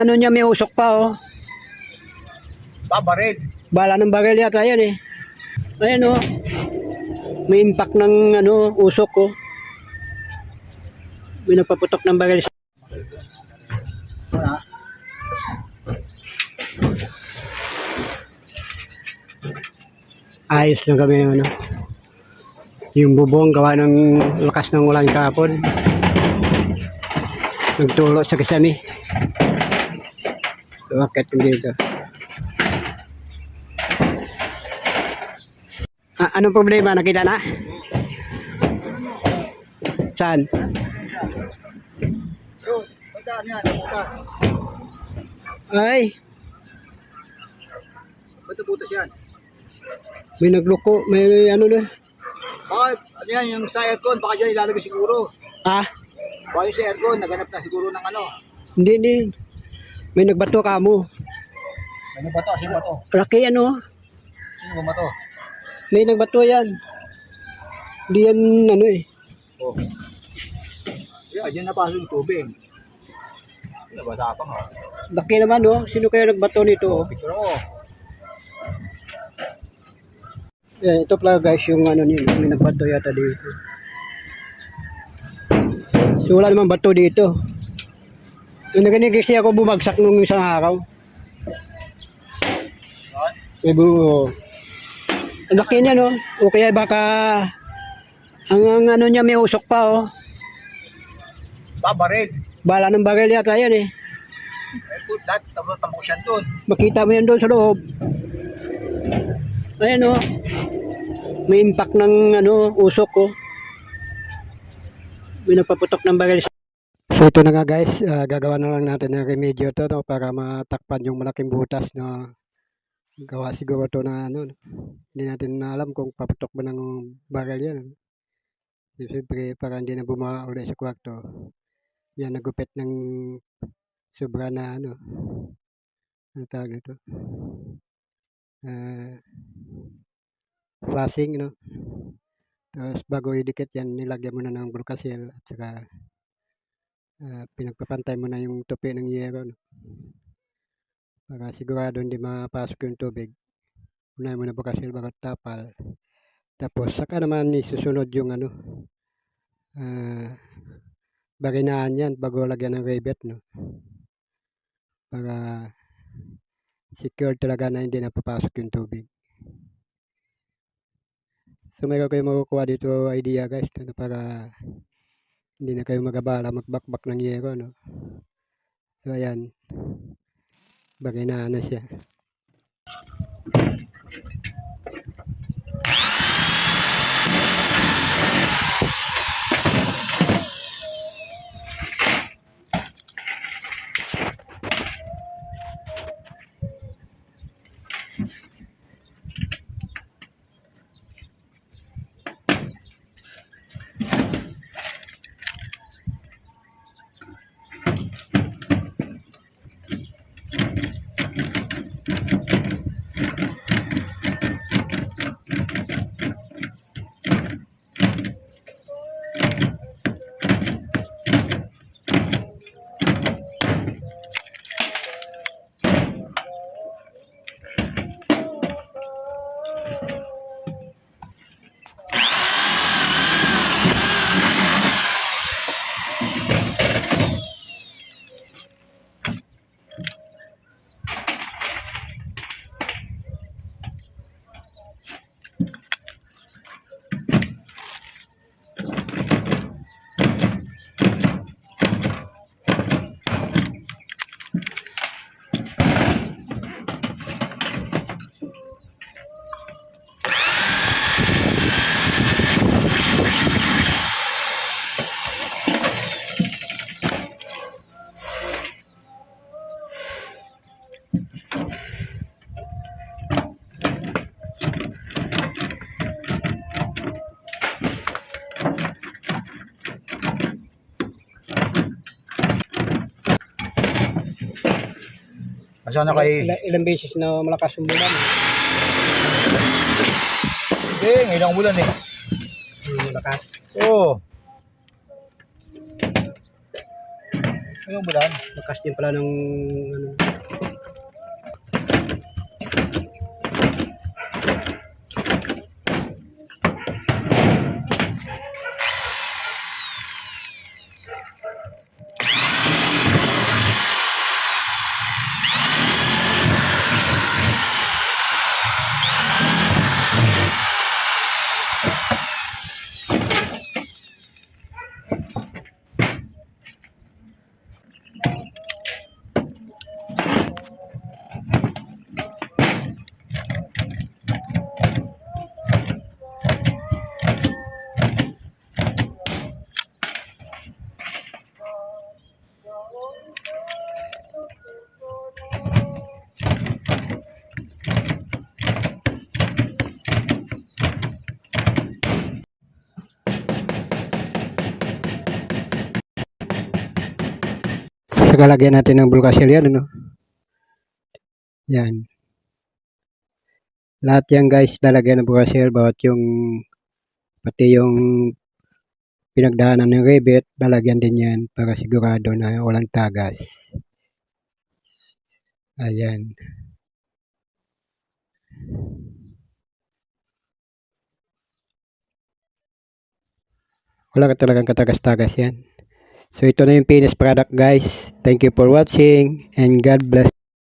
Ano niya, may usok pa oh. Babaril. Bala ng baril yata yan eh. Ayan oh. May impact ng ano, usok ko. Oh. May nagpaputok ng baril sa... Ayos lang kami ng ano. Yung bubong gawa ng lakas ng ulan kahapon. Nagtulo sa kisami. Bakit so, dito? Anong problema? Nakita na? Saan? Yun, pagkaan yan, butas. Ay, Ba't butas yan? may nagloko. May ano na. Bakit? Ano yan, yung sa aircon, baka dyan ilalagay siguro. Ah, Baka yung sa aircon, naganap na siguro ng ano. hindi. May nagbato ka mo. Ano ba to? Sino ba to? Laki ano? Sino ba to? May nagbato yan. Hindi yan ano eh. Oh. Yeah, dyan napasok yung tubig. Nabasa pa nga. Laki naman oh. Sino kaya nagbato nito? Picture mo. Yeah, ito pala guys yung ano niyo. May nagbato yata dito. So wala namang bato dito. Yung naganig kasi ako bumagsak nung isang araw. May buo. Ang laki niya no. O kaya baka ang ano niya may usok pa oh. Babaril. Bala ng baril yata yan eh. Put that, tamok siya doon. Makita mo yan doon sa loob. Ayan oh. May impact ng ano, usok ko. May nagpaputok ng baril. So ito na nga guys, gagawa na lang natin ng remedyo to no, para matakpan yung malaking butas na gawa siguro to na ano. Hindi natin alam kung paputok ba ng baril yan. Siyempre para hindi na bumawa ulit sa kwarto. Yan nagupit ng sobra na ano. Ang tawag nito. Flashing no. Tapos bago idikit yan, nilagyan mo na ng Brucasil at saka pinagpapantay mo na yung tupi ng yero no? Para sigurado hindi mapasok yung tubig. Unahin mo na Brucasil bago tapal. Tapos saka naman isusunod yung ano baginaan yan bago lagyan ng rivet no? Para secure talaga na hindi napapasok yung tubig. So mayroon kayo makukuha dito idea guys no? Para hindi na kayo magabala magbakbak ng yero no. So ayan, baginaan na siya. Asa na kay... Ilang beses na malakas yung bulan. Hindi, ngayon ang ulan eh. Malakas. Oo. Yung bulan. Lakas din pala ng ano. Saka lagyan natin ng bulkasil yan, ano? Yan. Lahat yan guys, lalagyan ng bulkasil, bawat yung, pati yung pinagdaanan ng rivet, lalagyan din yan para sigurado na walang tagas. Ayan. Wala ka talagang katagas-tagas yan. So ito na yung finished product guys. Thank you for watching and God bless.